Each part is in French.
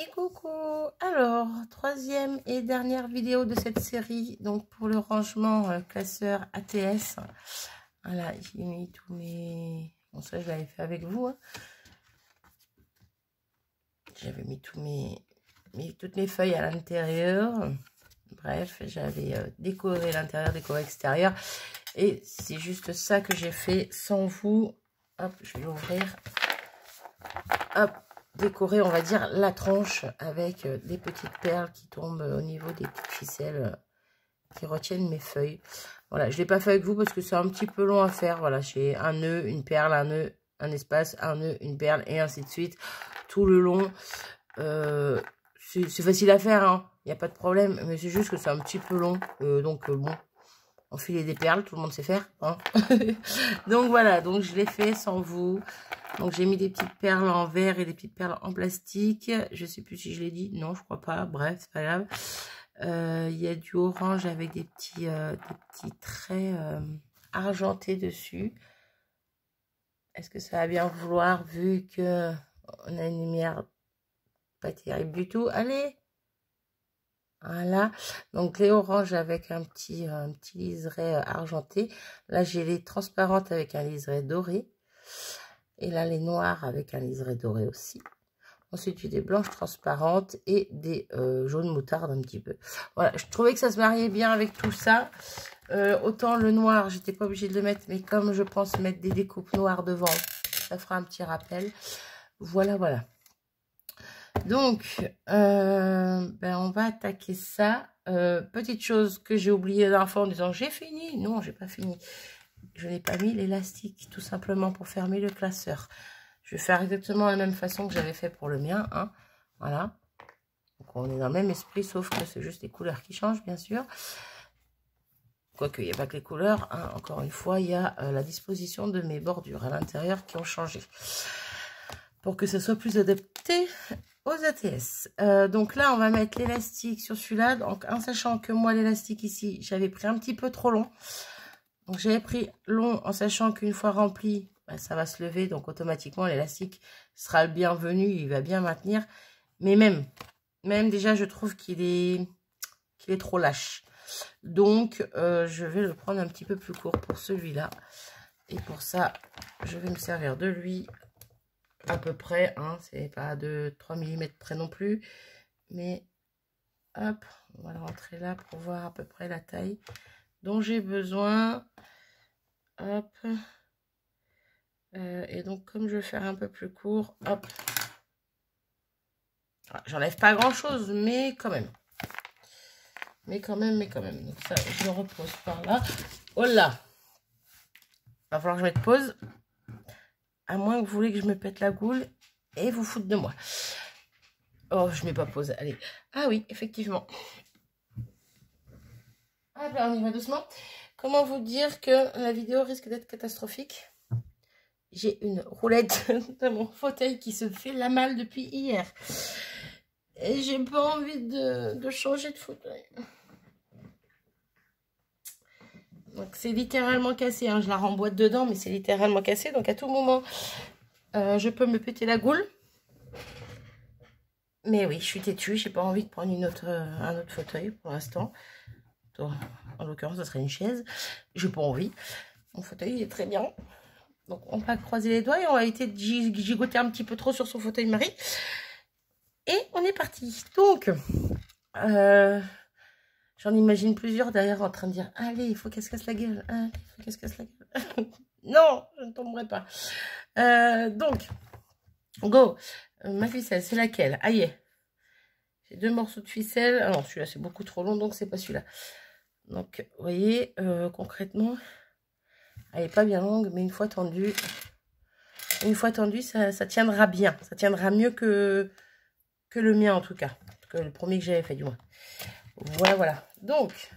Et coucou! Alors, troisième et dernière vidéo de cette série, donc pour le rangement classeur ATS. Voilà, j'ai mis tous mes... Bon, ça, je l'avais fait avec vous. Hein. J'avais mis toutes mes feuilles à l'intérieur. Bref, j'avais décoré l'intérieur, décoré l'extérieur. Et c'est juste ça que j'ai fait sans vous. Hop, je vais l'ouvrir. Hop. Décorer, on va dire, la tranche avec des petites perles qui tombent au niveau des petites ficelles qui retiennent mes feuilles. Voilà, je ne l'ai pas fait avec vous parce que c'est un petit peu long à faire. Voilà, j'ai un nœud, une perle, un nœud, un espace, un nœud, une perle et ainsi de suite. Tout le long. C'est facile à faire, hein. Il n'y a pas de problème. Mais c'est juste que c'est un petit peu long. Donc, bon, enfiler des perles, tout le monde sait faire. Hein. Donc, voilà, donc je l'ai fait sans vous. Donc, j'ai mis des petites perles en verre et des petites perles en plastique. Je ne sais plus si je l'ai dit. Non, je crois pas. Bref, c'est pas grave. Il y a du orange avec des petits traits argentés dessus. Est-ce que ça va bien vouloir vu que on a une lumière pas terrible du tout? Allez! Voilà. Donc, les oranges avec un petit liseré argenté. Là, j'ai les transparentes avec un liseré doré. Et là, les noirs avec un liseré doré aussi. Ensuite, j'ai des blanches transparentes et des jaunes moutarde un petit peu. Voilà, je trouvais que ça se mariait bien avec tout ça. Autant le noir, j'étais pas obligée de le mettre, mais comme je pense mettre des découpes noires devant, ça fera un petit rappel. Voilà, voilà. Donc, on va attaquer ça. Petite chose que j'ai oublié la dernière fois en disant j'ai fini. Non, j'ai pas fini. Je n'ai pas mis l'élastique tout simplement pour fermer le classeur. Je vais faire exactement la même façon que j'avais fait pour le mien. Hein. Voilà. Donc on est dans le même esprit, sauf que c'est juste les couleurs qui changent, bien sûr. Quoique, il n'y a pas que les couleurs. Hein. Encore une fois, il y a la disposition de mes bordures à l'intérieur qui ont changé. Pour que ça soit plus adapté aux ATS. Donc là, on va mettre l'élastique sur celui-là. Donc, en sachant que moi, l'élastique ici, j'avais pris un petit peu trop long. Donc, j'avais pris long en sachant qu'une fois rempli, ça va se lever. Donc, automatiquement, l'élastique sera le bienvenu. Il va bien maintenir. Mais même déjà, je trouve qu'il est trop lâche. Donc, je vais le prendre un petit peu plus court pour celui-là. Et pour ça, je vais me servir de lui à peu près. Hein, c'est pas de 3 mm près non plus. Mais, hop, on va le rentrer là pour voir à peu près la taille dont j'ai besoin. Hop. Et donc, comme je vais faire un peu plus court, hop. J'enlève pas grand chose, mais quand même. Mais quand même. Donc ça, je le repose par là. Oh là! Va falloir que je mette pause. À moins que vous voulez que je me pète la goule et vous foutre de moi. Oh, je mets pas pause. Allez. Ah oui, effectivement. Ah ben, on y va doucement. Comment vous dire que la vidéo risque d'être catastrophique? J'ai une roulette de mon fauteuil qui se fait la malle depuis hier. Et j'ai pas envie de changer de fauteuil. Donc c'est littéralement cassé. Hein. Je la remboîte dedans, mais c'est littéralement cassé. Donc à tout moment, je peux me péter la goule. Mais oui, je suis têtue. J'ai pas envie de prendre un autre fauteuil pour l'instant. En l'occurrence, ce serait une chaise. J'ai pas envie. Mon fauteuil il est très bien. Donc on va croiser les doigts et on va éviter de gigoter un petit peu trop sur son fauteuil Marie. Et on est parti. Donc, j'en imagine plusieurs derrière en train de dire « Allez, il faut qu'elle se casse la gueule. Allez, il faut qu'elle se casse la gueule. » Non, je ne tomberai pas. Donc, go. Ma ficelle, c'est laquelle? Aïe. J'ai 2 morceaux de ficelle. Ah non, celui-là, c'est beaucoup trop long, donc c'est pas celui-là. Donc, vous voyez, concrètement, elle n'est pas bien longue, mais une fois tendue, ça tiendra bien. Ça tiendra mieux que le mien, en tout cas. Que le premier que j'avais fait, du moins. Voilà, voilà. Donc,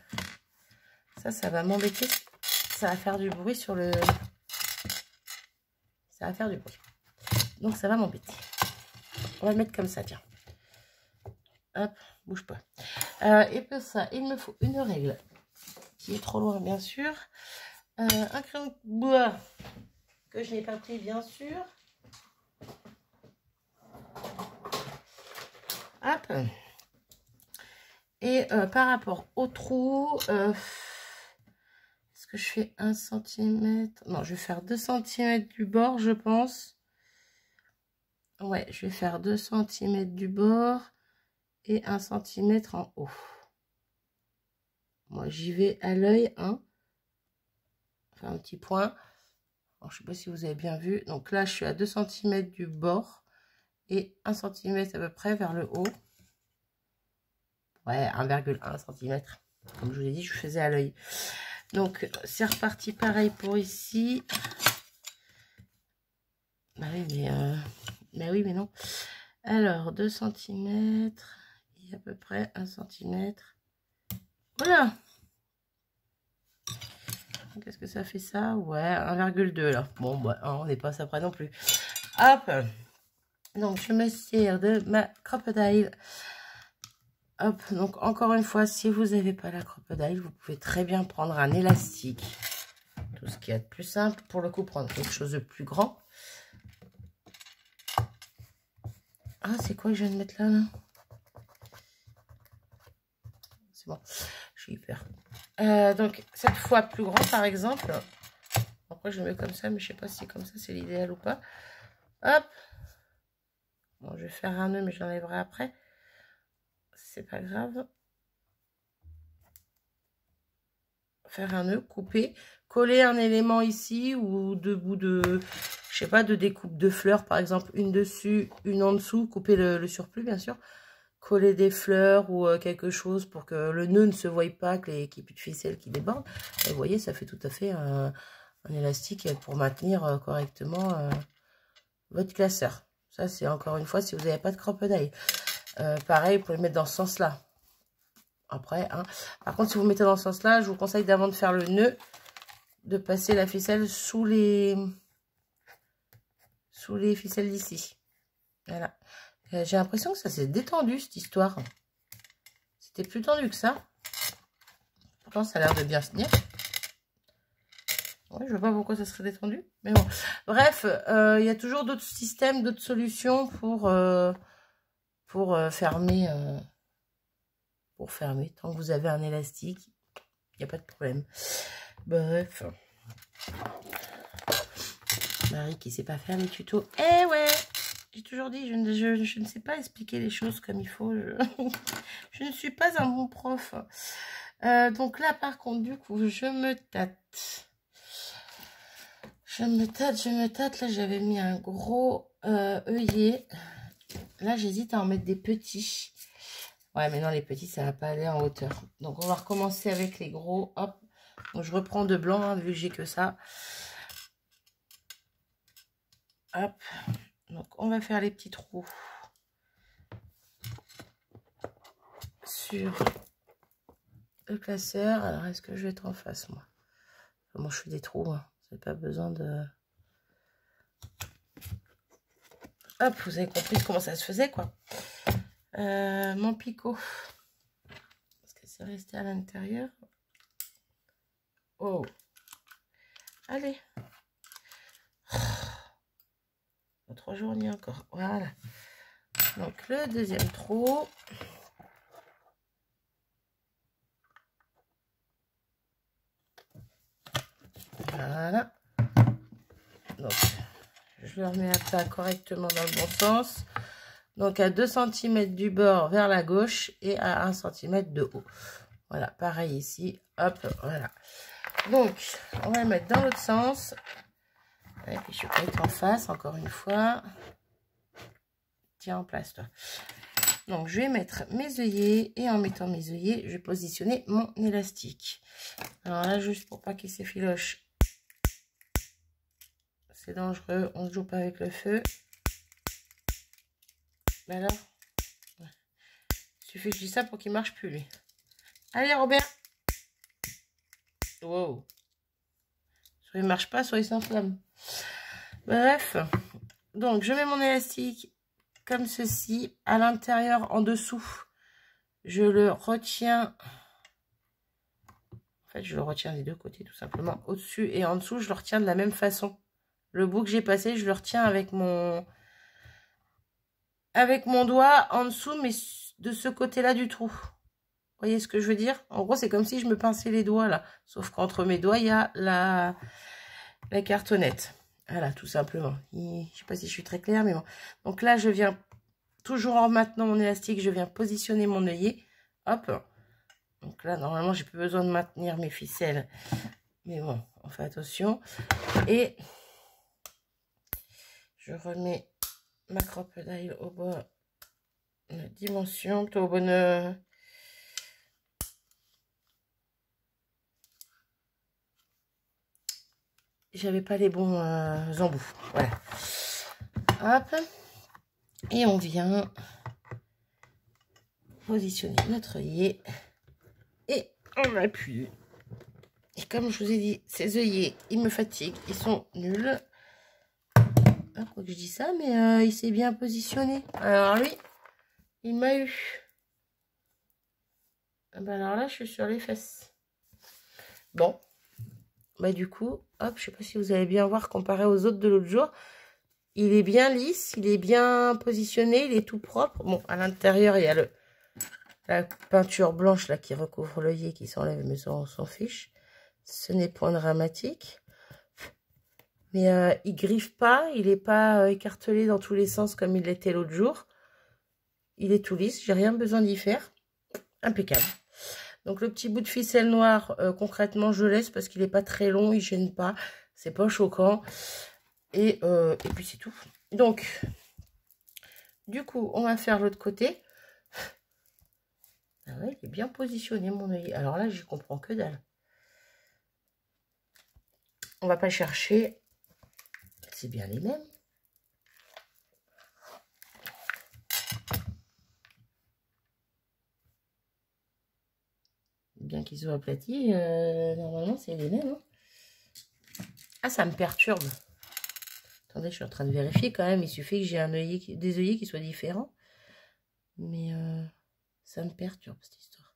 ça va m'embêter. Ça va faire du bruit sur le... Ça va faire du bruit. Donc, ça va m'embêter. On va le mettre comme ça, tiens. Hop, bouge pas. Et pour ça, il me faut une règle qui est trop loin, bien sûr. Un crayon de bois que je n'ai pas pris, bien sûr. Hop. Et par rapport au trou, est-ce que je fais 1 cm? Non, je vais faire 2 cm du bord, je pense. Ouais, je vais faire 2 cm du bord et 1 cm en haut. Moi, j'y vais à l'œil, hein. Enfin, un petit point. Alors, je sais pas si vous avez bien vu. Donc là, je suis à 2 cm du bord et 1 cm à peu près vers le haut. Ouais, 1,1 cm. Comme je vous l'ai dit, je faisais à l'œil. Donc, c'est reparti pareil pour ici. Bah oui, mais oui, mais non. Alors, 2 cm et à peu près 1 cm. Voilà. Qu'est-ce que ça fait ça? Ouais, 1,2 là. Bon, bah, on n'est pas ça près non plus. Hop. Donc, je me sers de ma crocodile. Hop, donc encore une fois, si vous n'avez pas la crocodile, vous pouvez très bien prendre un élastique. Tout ce qui est de plus simple. Pour le coup, prendre quelque chose de plus grand. Ah, c'est quoi que je viens de mettre là, C'est bon, je suis hyper. Donc, cette fois plus grand, par exemple. Après, je le mets comme ça, mais je sais pas si comme ça, c'est l'idéal ou pas. Hop. Bon, je vais faire un nœud, mais j'enlèverai après. C'est pas grave. Faire un nœud, couper, coller un élément ici ou deux bouts de, je sais pas, de découpe de fleurs, par exemple, une dessus, une en dessous, couper le surplus, bien sûr. Coller des fleurs ou quelque chose pour que le nœud ne se voie pas, qu'il n'y ait plus de ficelle qui déborde. Et vous voyez, ça fait tout à fait un élastique pour maintenir correctement votre classeur. Ça, c'est encore une fois si vous n'avez pas de crocodile. Pareil, vous pouvez le mettre dans ce sens-là. Après, hein. Par contre, si vous mettez dans ce sens-là, je vous conseille d'avant de faire le nœud, de passer la ficelle sous les ficelles d'ici. Voilà. J'ai l'impression que ça s'est détendu, cette histoire. C'était plus tendu que ça. Pourtant, ça a l'air de bien se tenir. Ouais, je vois pas pourquoi ça serait détendu. Mais bon. Bref, il y a toujours d'autres systèmes, d'autres solutions pour fermer. Pour fermer. Tant que vous avez un élastique, il n'y a pas de problème. Bref. Marie qui sait pas faire les tutos. Eh ouais! J'ai toujours dit, je ne sais pas expliquer les choses comme il faut. Je ne suis pas un bon prof. Donc là, par contre, du coup, je me tâte. Je me tâte. Là, j'avais mis un gros œillet. Là, j'hésite à en mettre des petits. Ouais, mais non, les petits, ça va pas aller en hauteur. Donc, on va recommencer avec les gros. Hop. Donc, je reprends de blanc, hein, vu que j'ai que ça. Hop. Donc, on va faire les petits trous sur le classeur. Alors, est-ce que je vais être en face, moi? Moi, je fais des trous. Hein. Vous n'avez pas besoin de... Hop, vous avez compris comment ça se faisait, quoi. Mon picot. Parce que c'est resté à l'intérieur. Oh. Allez. 3 jours, on y est encore. Voilà. Donc, le deuxième trou. Voilà. Donc, je le remets à plat correctement dans le bon sens. Donc, à 2 cm du bord vers la gauche et à 1 cm de haut. Voilà, pareil ici. Hop, voilà. Donc, on va le mettre dans l'autre sens. Et puis, je vais pas être en face, encore une fois. Tiens en place, toi. Donc, je vais mettre mes œillets. Et en mettant mes œillets, je vais positionner mon élastique. Alors là, juste pour pas qu'il s'effiloche. C'est dangereux, on ne joue pas avec le feu. Mais alors, il suffit que je dise ça pour qu'il marche plus, lui. Allez, Robert. Wow. Soit il marche pas, soit il s'enflamme. Bref. Donc, je mets mon élastique comme ceci. À l'intérieur, en dessous, je le retiens. En fait, je le retiens des deux côtés, tout simplement. Au-dessus et en dessous, je le retiens de la même façon. Le bout que j'ai passé, je le retiens avec mon avec mon doigt en dessous, mais de ce côté-là du trou. Vous voyez ce que je veux dire? En gros, c'est comme si je me pinçais les doigts, là. Sauf qu'entre mes doigts, il y a la cartonnette. Voilà, tout simplement. Je ne sais pas si je suis très claire, mais bon. Donc là, je viens, toujours en maintenant mon élastique, je viens positionner mon œillet. Hop. Donc là, normalement, j'ai plus besoin de maintenir mes ficelles. Mais bon, on fait attention. Et je remets ma crocodile au bon dimension, plutôt au bon... J'avais pas les bons embouts. Voilà. Hop. Et on vient positionner notre œillet. Et on appuie. Et comme je vous ai dit, ces œillets, ils me fatiguent. Ils sont nuls. Ah, quoi que je dis ça, mais il s'est bien positionné. Alors lui, il m'a eu. Ah ben alors là, je suis sur les fesses. Bon. Bah du coup, hop, je sais pas si vous allez bien voir comparé aux autres de l'autre jour. Il est bien lisse, il est bien positionné, il est tout propre. Bon, à l'intérieur, il y a la peinture blanche là qui recouvre l'œillet qui s'enlève, mais ça, on s'en fiche. Ce n'est point dramatique. Mais il griffe pas, il n'est pas écartelé dans tous les sens comme il l'était l'autre jour. Il est tout lisse, j'ai rien besoin d'y faire. Impeccable. Donc le petit bout de ficelle noire, concrètement, je laisse parce qu'il n'est pas très long, il gêne pas, c'est pas choquant. Et puis c'est tout. Donc, du coup, on va faire l'autre côté. Ah ouais, il est bien positionné mon œillet. Alors là, j'y comprends que dalle. On va pas chercher. C'est bien les mêmes. Bien qu'ils soient aplatis, normalement c'est les mêmes. Hein. Ah, ça me perturbe. Attendez, je suis en train de vérifier quand même. Il suffit que j'ai un œillet, des œillets qui soient différents. Mais ça me perturbe cette histoire.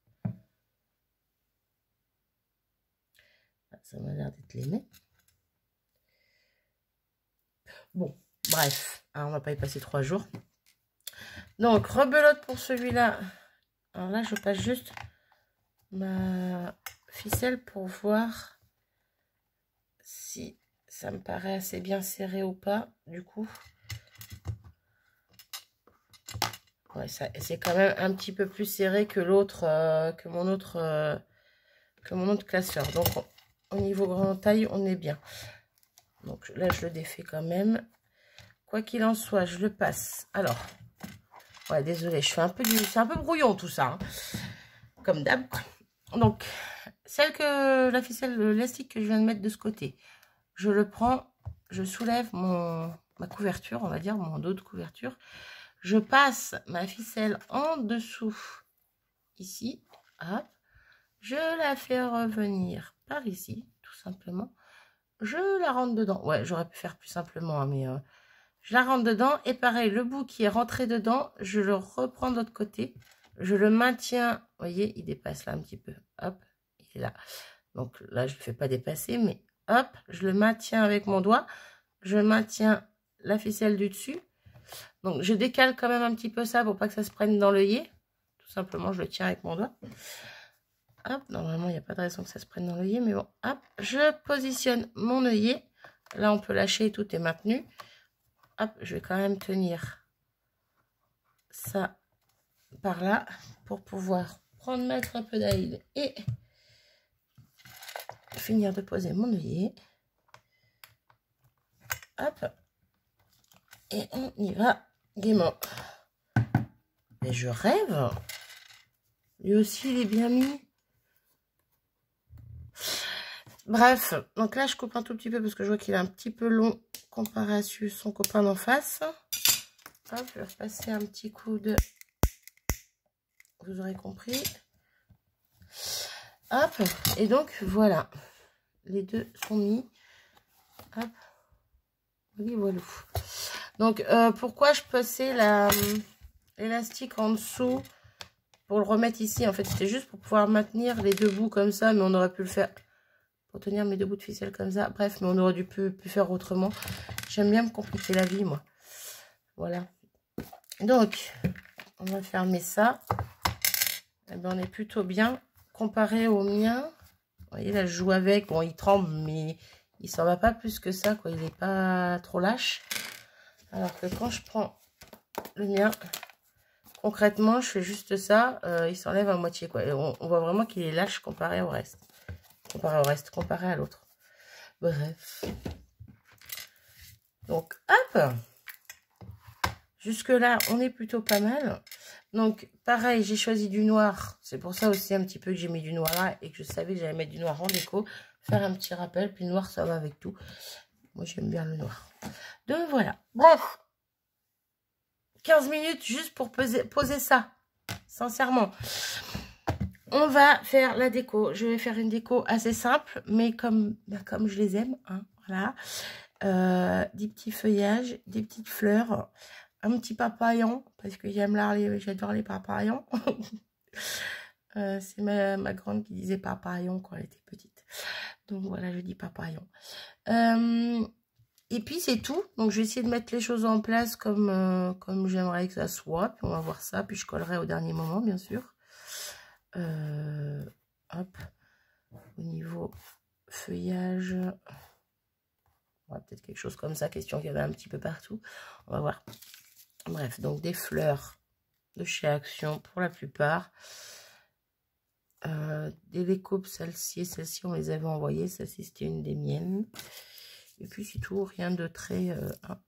Ah, ça m'a l'air d'être les mêmes. Bon, bref. Alors, on va pas y passer 3 jours. Donc, rebelote pour celui-là. Alors là, je passe juste ma ficelle pour voir si ça me paraît assez bien serré ou pas. Du coup, ouais, c'est quand même un petit peu plus serré que l'autre, que mon autre classeur. Donc, au niveau grande taille, on est bien. Donc là, je le défais quand même. Quoi qu'il en soit, je le passe. Alors, ouais, désolé, je fais un peu c'est un peu brouillon tout ça, hein, comme d'hab. Donc, la ficelle, l'élastique que je viens de mettre de ce côté, je le prends, je soulève ma couverture, on va dire, mon dos de couverture. Je passe ma ficelle en dessous, ici, hop. Je la fais revenir par ici, tout simplement. Je la rentre dedans. Ouais, j'aurais pu faire plus simplement, hein, mais je la rentre dedans. Et pareil, le bout qui est rentré dedans, je le reprends de l'autre côté. Je le maintiens. Vous voyez, il dépasse là un petit peu. Hop, il est là. Donc là, je ne le fais pas dépasser, mais hop, je le maintiens avec mon doigt. Je maintiens la ficelle du dessus. Donc, je décale quand même un petit peu ça pour pas que ça se prenne dans l'œillet. Tout simplement, je le tiens avec mon doigt. Hop, normalement, il n'y a pas de raison que ça se prenne dans l'œillet, mais bon, hop, je positionne mon œillet. Là, on peut lâcher, tout est maintenu. Hop, je vais quand même tenir ça par là pour pouvoir mettre un peu d'ail et finir de poser mon œillet. Hop, et on y va gaiement. Mais je rêve. Lui aussi, il est bien mis. Bref, donc là, je coupe un tout petit peu parce que je vois qu'il est un petit peu long comparé à son copain d'en face. Hop, je vais repasser un petit coup de... Vous aurez compris. Hop, et donc, voilà. Les deux sont mis. Hop. Oui, voilà. Donc, pourquoi je passais l'élastique en dessous pour le remettre ici? En fait, c'était juste pour pouvoir maintenir les deux bouts comme ça, mais on aurait pu le faire... Pour tenir mes deux bouts de ficelle comme ça. Bref, mais on aurait pu faire autrement. J'aime bien me compliquer la vie, moi. Voilà. Donc, on va fermer ça. Eh ben, on est plutôt bien comparé au mien. Vous voyez, là, je joue avec. Bon, il tremble, mais il s'en va pas plus que ça, quoi. Il n'est pas trop lâche. Alors que quand je prends le mien, concrètement, je fais juste ça. Il s'enlève à moitié, quoi. Et on voit vraiment qu'il est lâche comparé au reste. Comparé à l'autre. Bref. Donc, hop. Jusque-là, on est plutôt pas mal. Donc, pareil, j'ai choisi du noir. C'est pour ça aussi un petit peu que j'ai mis du noir là et que je savais que j'allais mettre du noir en déco. Faire un petit rappel. Puis le noir, ça va avec tout. Moi, j'aime bien le noir. Donc, voilà. Bref. 15 minutes juste pour poser ça. Sincèrement. On va faire la déco. Je vais faire une déco assez simple, mais comme je les aime. Hein, voilà. Des petits feuillages, des petites fleurs. Un petit papayon, parce que j'adore les papayons. C'est ma grande qui disait papayon quand elle était petite. Donc voilà, je dis papayon. Et puis c'est tout. Donc je vais essayer de mettre les choses en place comme j'aimerais que ça soit. Puis on va voir ça. Puis je collerai au dernier moment, bien sûr. Hop. Au niveau feuillage. Peut-être quelque chose comme ça. Question qu'il y avait un petit peu partout. On va voir. Bref, donc des fleurs de chez Action pour la plupart. Des découpes, celle-ci on les avait envoyées. Celle-ci, c'était une des miennes. Et puis, c'est tout. Rien de très... hein.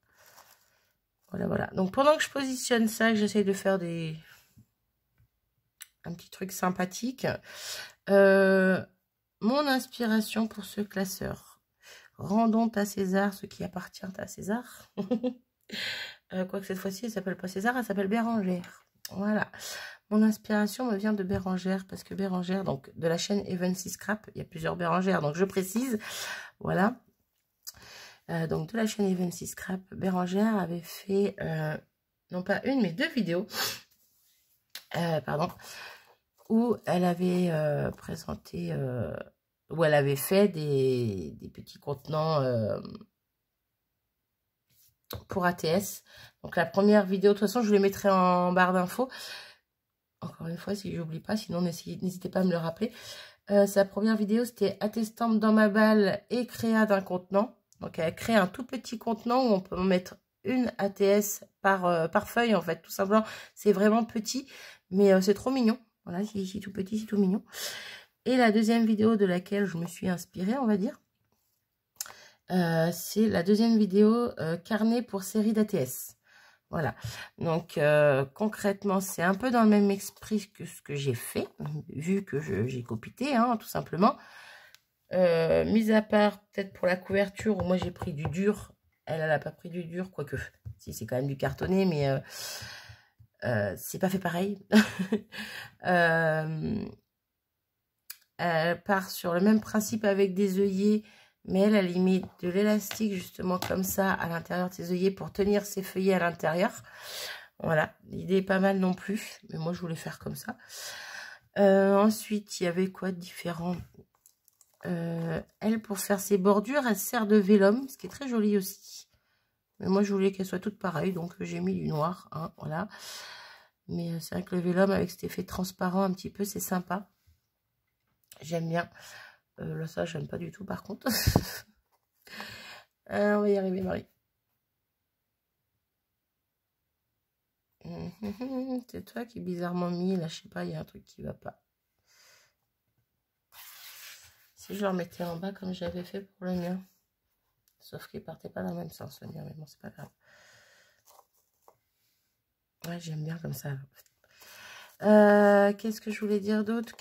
Voilà. Donc, pendant que je positionne ça, j'essaie de faire un petit truc sympathique. Mon inspiration pour ce classeur. Rendons à César ce qui appartient à César. Quoique cette fois-ci, elle s'appelle pas César, elle s'appelle Bérangère. Voilà. Mon inspiration me vient de Bérangère, parce que Bérangère, donc de la chaîne Evency Scrap, il y a plusieurs Bérangères, donc je précise. Voilà. Donc de la chaîne Evency Scrap, Bérangère avait fait, non pas une, mais 2 vidéos, pardon, où elle avait présenté, où elle avait fait des petits contenants pour ATS. Donc la première vidéo, de toute façon je vous les mettrai en barre d'infos. Encore une fois, si j'oublie pas, sinon n'hésitez pas à me le rappeler. Sa première vidéo, c'était attestant dans ma balle et créa d'un contenant. Donc elle a créé un tout petit contenant où on peut mettre une ATS par feuille, en fait, tout simplement. C'est vraiment petit, mais c'est trop mignon. Voilà, c'est tout petit, c'est tout mignon. Et la deuxième vidéo de laquelle je me suis inspirée, on va dire, c'est la deuxième vidéo carnet pour série d'ATS. Voilà, donc concrètement, c'est un peu dans le même esprit que ce que j'ai fait, vu que j'ai copité, hein, tout simplement. Mis à part peut-être pour la couverture, où moi j'ai pris du dur, elle n'a pas pris du dur, quoique, si c'est quand même du cartonné, mais c'est pas fait pareil. Elle part sur le même principe avec des œillets, mais elle a mis de l'élastique justement comme ça à l'intérieur de ses œillets pour tenir ses feuillets à l'intérieur. Voilà, l'idée est pas mal non plus, mais moi je voulais faire comme ça. Ensuite, il y avait quoi de différent? Elle, pour faire ses bordures, elle sert de vélum, ce qui est très joli aussi. Mais moi je voulais qu'elle soit toute pareille, donc j'ai mis du noir, hein, voilà. Mais c'est vrai que le vélum avec cet effet transparent un petit peu, c'est sympa. J'aime bien. Là, ça, j'aime pas du tout, par contre. On va y arriver, Marie. C'est toi qui est bizarrement mis. Là, je sais pas, il y a un truc qui va pas. Si je le remettais en bas comme j'avais fait pour le mien. Sauf qu'il partait pas dans le même sens, le mien. Mais bon, c'est pas grave. Ouais, j'aime bien comme ça. Qu'est-ce que je voulais dire d'autre?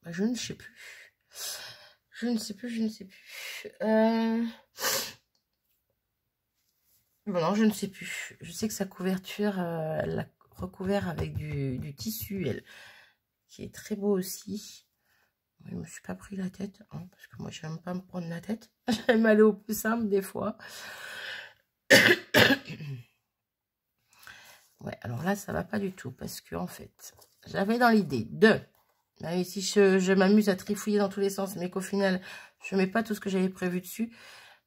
Je ne sais plus. Je ne sais plus. Bon, non, je ne sais plus. Je sais que sa couverture, elle l'a recouvert avec du tissu, elle, qui est très beau aussi. Je ne me suis pas pris la tête, hein, parce que moi, j'aime pas me prendre la tête. J'aime aller au plus simple des fois. Ouais, alors là, ça va pas du tout, parce que en fait, j'avais dans l'idée de... Là, si je m'amuse à trifouiller dans tous les sens, mais qu'au final, je mets pas tout ce que j'avais prévu dessus.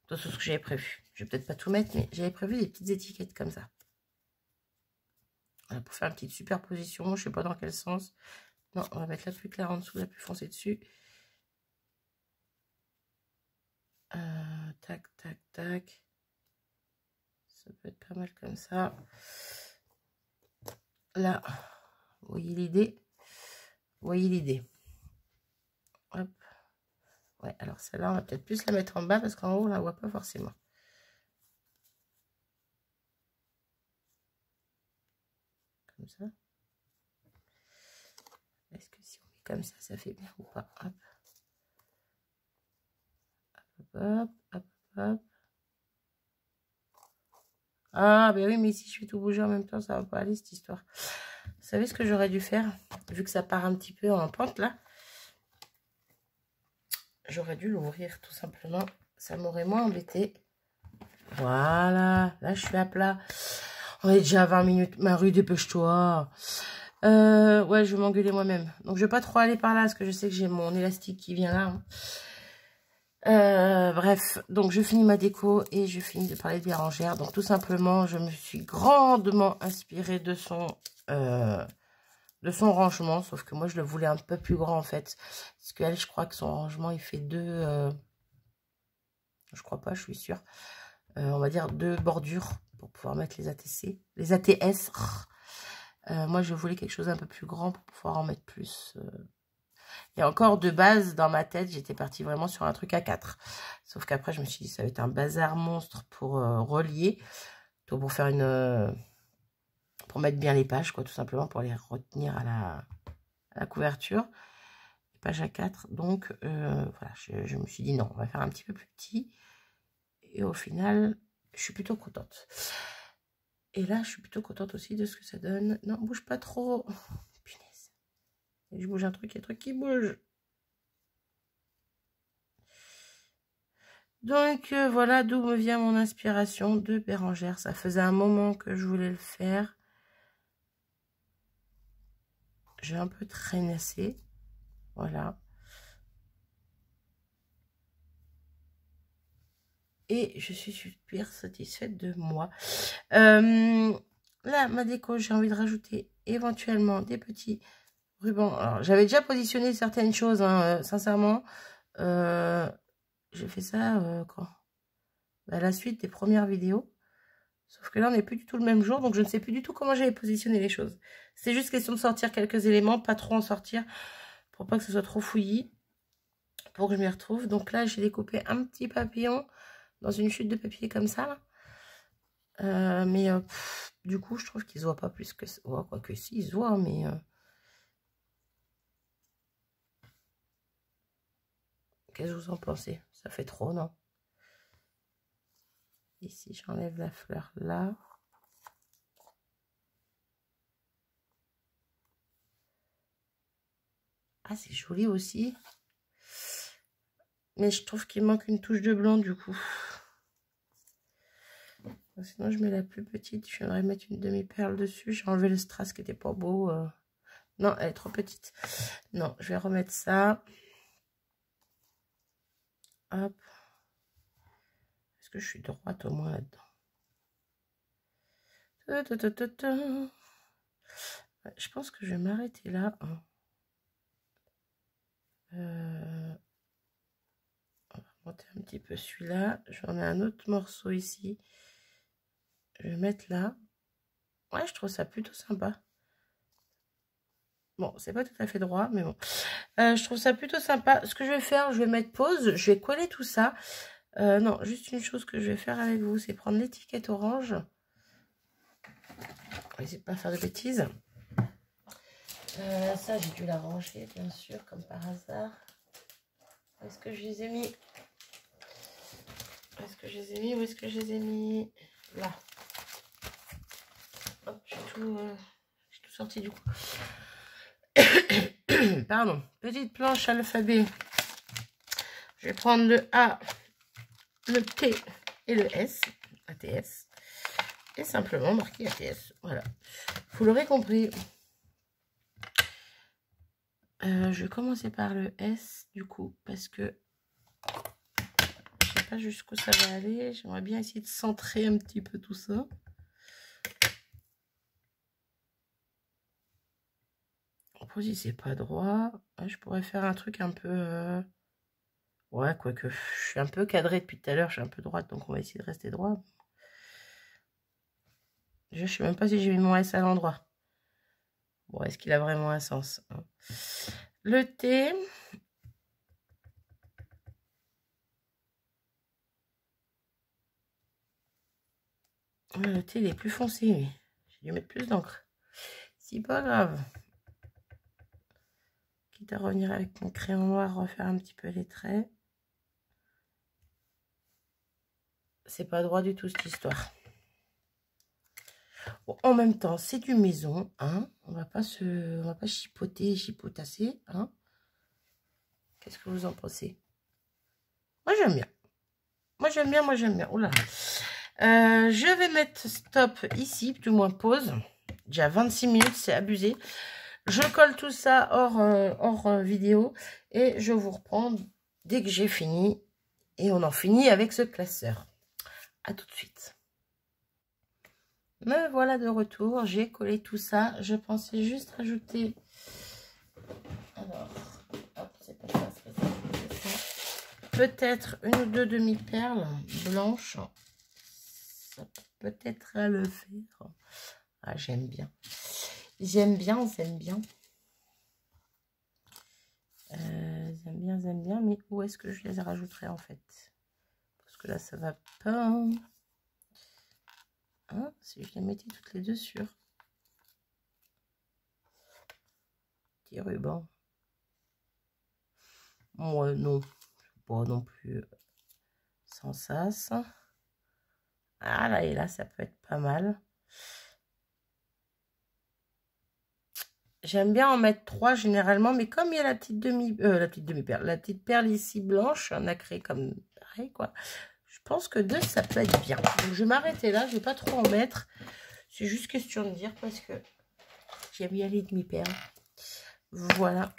Tout ce que j'avais prévu. Je vais peut-être pas tout mettre, mais j'avais prévu des petites étiquettes comme ça. Voilà, pour faire une petite superposition, je sais pas dans quel sens. Non, on va mettre la plus claire en dessous, la plus foncée dessus. Tac, tac, tac. Ça peut être pas mal comme ça. Là, vous voyez l'idée? Vous voyez l'idée? Hop. Ouais, alors celle-là, on va peut-être plus la mettre en bas parce qu'en haut, on la voit pas forcément. Comme ça. Est-ce que si on met comme ça fait bien ou pas? Hop. Hop, hop, hop, hop. Ah, ben oui, mais si je fais tout bouger en même temps, ça va pas aller, cette histoire. Vous savez ce que j'aurais dû faire? Vu que ça part un petit peu en pente, là. J'aurais dû l'ouvrir, tout simplement. Ça m'aurait moins embêté. Voilà. Là, je suis à plat. On est déjà à 20 minutes. Marie, dépêche-toi. Ouais, je vais m'engueuler moi-même. Donc, je vais pas trop aller par là, parce que je sais que j'ai mon élastique qui vient là. Bref, donc je finis ma déco et je finis de parler de Bérangère. Donc tout simplement, je me suis grandement inspirée de son rangement, sauf que moi je le voulais un peu plus grand en fait. Parce qu'elle, je crois que son rangement il fait deux, je crois pas, je suis sûre. On va dire 2 bordures pour pouvoir mettre les ATC, les ATS. Moi je voulais quelque chose un peu plus grand pour pouvoir en mettre plus. Et encore de base, dans ma tête, j'étais partie vraiment sur un truc à 4. Sauf qu'après, je me suis dit, ça va être un bazar monstre pour relier. Donc, pour faire pour mettre bien les pages, quoi, tout simplement, pour les retenir à la couverture. Les pages à 4. Donc, voilà, je me suis dit, non, on va faire un petit peu plus petit. Et au final, je suis plutôt contente. Et là, je suis plutôt contente aussi de ce que ça donne. Non, bouge pas trop. Punaise. Et je bouge un truc, il y a un truc qui bouge. Donc, voilà d'où me vient mon inspiration de Bérangère. Ça faisait un moment que je voulais le faire. J'ai un peu traînassé. Voilà. Et je suis super satisfaite de moi. Là, ma déco, j'ai envie de rajouter éventuellement des petits rubans. Alors, j'avais déjà positionné certaines choses, hein, sincèrement. J'ai fait ça quand à la suite des premières vidéos. Sauf que là, on n'est plus du tout le même jour, donc je ne sais plus du tout comment j'avais positionné les choses. C'est juste question de sortir quelques éléments, pas trop en sortir, pour pas que ce soit trop fouillis, pour que je m'y retrouve. Donc là, j'ai découpé un petit papillon dans une chute de papier comme ça. Mais du coup, je trouve qu'il se voit pas plus que ça. Ouais, quoi que si, il se voit, mais... Qu'est-ce que vous en pensez? Ça fait trop, non? Ici, j'enlève la fleur là. Ah, c'est joli aussi. Mais je trouve qu'il manque une touche de blanc, du coup. Sinon, je mets la plus petite. Je viendrais mettre une demi-perle dessus. J'ai enlevé le strass qui était pas beau. Non, elle est trop petite. Non, je vais remettre ça. Hop. Est-ce que je suis droite au moins là-dedans? Je pense que je vais m'arrêter là. On va monter un petit peu celui-là. J'en ai un autre morceau ici. Je vais mettre là. Ouais, je trouve ça plutôt sympa. Bon, c'est pas tout à fait droit, mais bon. Je trouve ça plutôt sympa. Ce que je vais faire, je vais mettre pause. Je vais coller tout ça. Non, juste une chose que je vais faire avec vous, c'est prendre l'étiquette orange. On va essayer de pas faire de bêtises. Ça, j'ai dû la ranger, bien sûr, comme par hasard. Où est-ce que je les ai mis? Où est-ce que je les ai mis? Où est-ce que je les ai mis? Là. Hop, j'ai tout sorti du coup. Pardon. Petite planche alphabet. Je vais prendre le A, le T et le S. ATS. Et simplement marquer ATS. Voilà. Vous l'aurez compris. Je vais commencer par le S du coup parce que j'ai pas jusqu'où ça va aller. J'aimerais bien essayer de centrer un petit peu tout ça. Après, si c'est pas droit, je pourrais faire un truc un peu... Ouais, quoique, je suis un peu cadrée depuis tout à l'heure, je suis un peu droite, donc on va essayer de rester droit. Je sais même pas si j'ai mis mon S à l'endroit. Bon, est-ce qu'il a vraiment un sens, hein? Le T. Le T, il est plus foncé, lui. J'ai dû mettre plus d'encre. C'est pas grave. Quitte à revenir avec mon crayon noir, refaire un petit peu les traits. C'est pas droit du tout, cette histoire. Bon, en même temps, c'est du maison, hein. On va pas chipotasser, hein. Qu'est-ce que vous en pensez? Moi, j'aime bien. Moi, j'aime bien, moi, j'aime bien. Oula. Je vais mettre stop ici, du moins pause. Déjà 26 minutes, c'est abusé. Je colle tout ça hors vidéo et je vous reprends dès que j'ai fini. Et on en finit avec ce classeur. À tout de suite. Me voilà de retour. J'ai collé tout ça. Je pensais juste rajouter... Alors, hop, c'est pas ça, c'est pas ça. Peut-être une ou deux demi-perles blanches. Ça peut peut-être le faire. Ah, j'aime bien. J'aime bien, j'aime bien. J'aime bien, mais où est-ce que je les rajouterai en fait? Parce que là, ça va pas. Hein, si je les mettais toutes les deux sur petit ruban. Moi, non. Pas non plus sans sas. Ah là, et là, ça peut être pas mal. J'aime bien en mettre 3 généralement, mais comme il y a la petite demi-perle, la petite perle ici blanche, nacrée comme pareil, quoi. Je pense que 2, ça peut être bien. Donc, je vais m'arrêter là, je ne vais pas trop en mettre. C'est juste question de dire parce que j'aime bien les demi-perles. Voilà.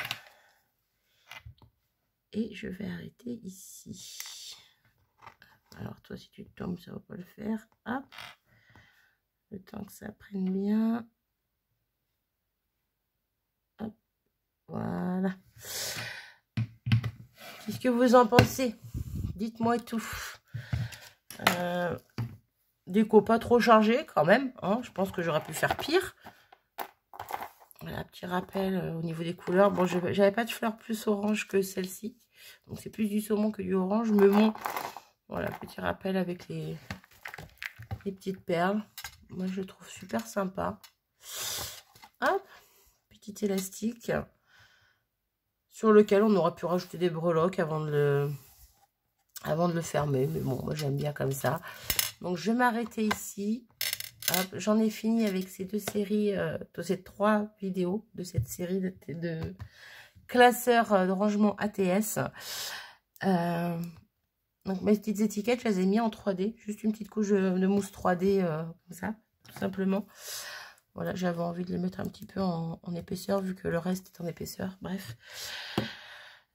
Et je vais arrêter ici. Alors, toi, si tu tombes, ça ne va pas le faire. Hop. Le temps que ça prenne bien. Hop. Voilà. Qu'est-ce que vous en pensez? Dites-moi tout. Déco pas trop chargé quand même, hein. Je pense que j'aurais pu faire pire. Voilà, petit rappel au niveau des couleurs. Bon, j'avais pas de fleurs plus orange que celle-ci, donc c'est plus du saumon que du orange, mais bon, voilà, petit rappel avec les petites perles. Moi, je le trouve super sympa. Hop, petit élastique sur lequel on aurait pu rajouter des breloques avant de le fermer, mais bon, moi j'aime bien comme ça. Donc, je vais m'arrêter ici. J'en ai fini avec ces 2 séries, ces 3 vidéos de cette série de classeurs de rangement ATS. Donc, mes petites étiquettes, je les ai mis en 3D. Juste une petite couche de mousse 3D, comme ça, tout simplement. Voilà, j'avais envie de les mettre un petit peu en épaisseur, vu que le reste est en épaisseur. Bref.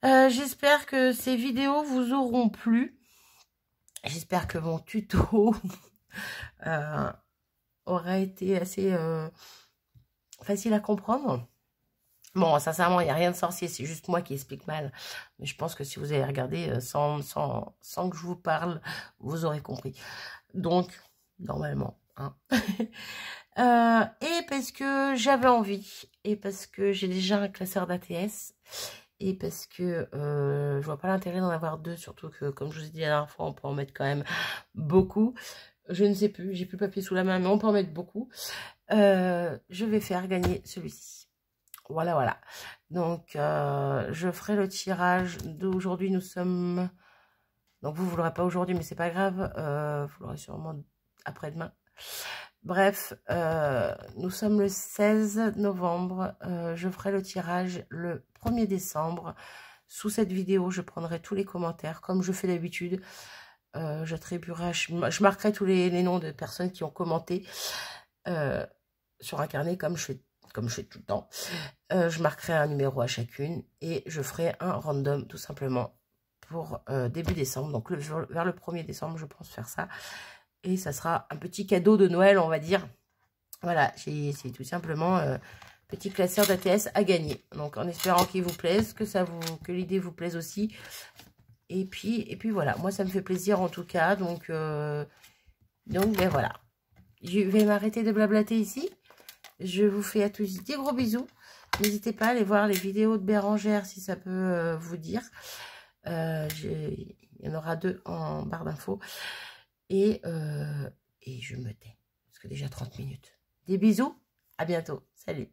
J'espère que ces vidéos vous auront plu. J'espère que mon tuto aura été assez facile à comprendre. Bon, sincèrement, il n'y a rien de sorcier, c'est juste moi qui explique mal. Mais je pense que si vous avez regardé sans que je vous parle, vous aurez compris. Donc, normalement, hein. Et parce que j'avais envie, et parce que j'ai déjà un classeur d'ATS, et parce que je vois pas l'intérêt d'en avoir 2, surtout que, comme je vous ai dit la dernière fois, on peut en mettre quand même beaucoup. Je ne sais plus, j'ai plus le papier sous la main, mais on peut en mettre beaucoup. Je vais faire gagner celui-ci. Voilà, voilà. Donc, je ferai le tirage d'aujourd'hui. Nous sommes... Donc, vous ne l'aurez pas aujourd'hui, mais c'est pas grave. Vous l'aurez sûrement après-demain. Bref, nous sommes le 16 novembre. Je ferai le tirage le 1er décembre. Sous cette vidéo, je prendrai tous les commentaires, comme je fais d'habitude. Je marquerai tous les noms de personnes qui ont commenté sur un carnet, comme je fais tout le temps. Je marquerai un numéro à chacune et je ferai un random tout simplement pour début décembre. Donc vers le 1er décembre, je pense faire ça. Et ça sera un petit cadeau de Noël, on va dire. Voilà, c'est tout simplement petit classeur d'ATS à gagner. Donc en espérant qu'il vous plaise, que l'idée vous plaise aussi. Et puis voilà, moi ça me fait plaisir en tout cas. Donc ben voilà. Je vais m'arrêter de blablater ici. Je vous fais à tous des gros bisous. N'hésitez pas à aller voir les vidéos de Bérangère si ça peut vous dire. Il y en aura 2 en barre d'infos. Et je me tais. Parce que déjà 30 minutes. Des bisous. À bientôt. Salut.